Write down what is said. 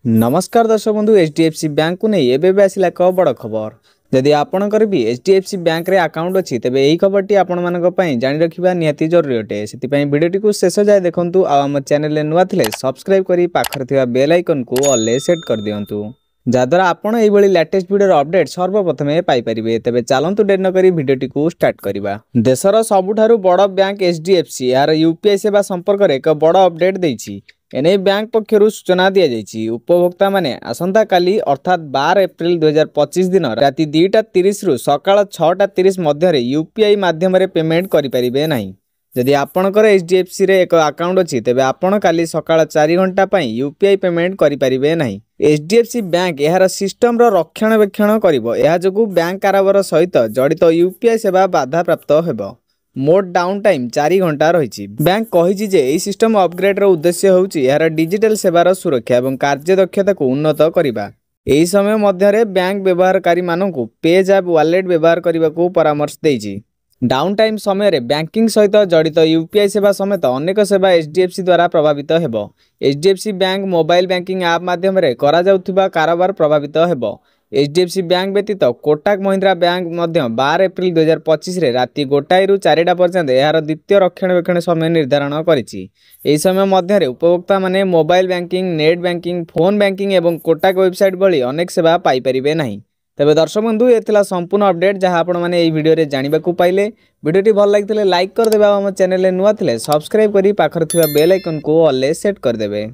नमस्कार दर्शक बंधु एचडीएफसी बैंक को नहीं एबे आसिला एक बड़ खबर। जदि आपणकर भी एचडीएफसी बैंक रे अकाउंट अच्छी तेज यही खबरटी आपण जानी रखा निहाती जरूरी अटे। से भिडियोटी को शेष जाए देखूँ आम चैनल नुआ थे सब्सक्राइब कर पाखे बेल आइकन को ऑल सेट कर दिंतु जहाद्वारा आपड़ ये लेटेस्ट वीडियो अपडेट सर्वप्रथमे पाइपर। तेज चलतु डेर नक भिडियोटी को स्टार्ट करवा। देशर सबुठारु बड़ बैंक एचडीएफसी यार यूपीआई सेवा संपर्क में एक बड़ अपडेट देछि। एने बैंक पक्षर सूचना दि जाइए उपभोक्ता माने आसंता काली अर्थात 12 एप्रिल 2025 दिन राति 2:30 रु सकाळ 6:30 मध्य यूपीआई माध्यम पेमेंट करें ना। जदि आपणकर एचडीएफसी रे एक अकाउंट अच्छी तेज आपण काली सकाळ 4 घंटा यूपीआई पेमेंट करें ना। एचडीएफसी बैंक यार सिस्टम रक्षणाबेक्षण कर बैंक कारोबार सहित जड़ित यूपीआई सेवा बाधा प्राप्त होब। मोड डाउन टाइम 4 घंटा रही। बैंक कही जे यह सिस्टम अपग्रेड उद्देश्य होउछि यार डिजिटल सेवार सुरक्षा और कार्यदक्षता को उन्नत करने। यही समय मध्य बैंक व्यवहारकारी मानू पेज ऐप वॉलेट व्यवहार करने को परामर्श देछि। डाउन टाइम समय बैंकिंग सहित जड़ित यूपीआई सेवा समेत अनेक सेवा एचडीएफसी द्वारा प्रभावित हेबो। HDFC bank mobile banking app माध्यम करा जाउथिबा कारोबार प्रभावित हेबो। एचडीएफसी बैंक व्यतीत कोटक महिंद्रा बैंक 12 एप्रिल 2025 राति 1 रु 4 पर्यंत यार द्वितीय रक्षणाबेक्षण समय निर्धारण करिछि। एही समय मध्य उपभोक्ता माने mobile banking net banking phone banking और कोटक वेबसाइट भली अनेक सेवा पाई परिबे नाही। तेबे दर्शक बंधु ये संपूर्ण अपडेट जहाँ आपण मैंने भिडियो जानवा पाइले। भिडियोटी भल लगी लाइक करदे। आम चैनल नुआ थे सब्सक्राइब कर पाखर बेल आइकन को ऑल सेट करदे।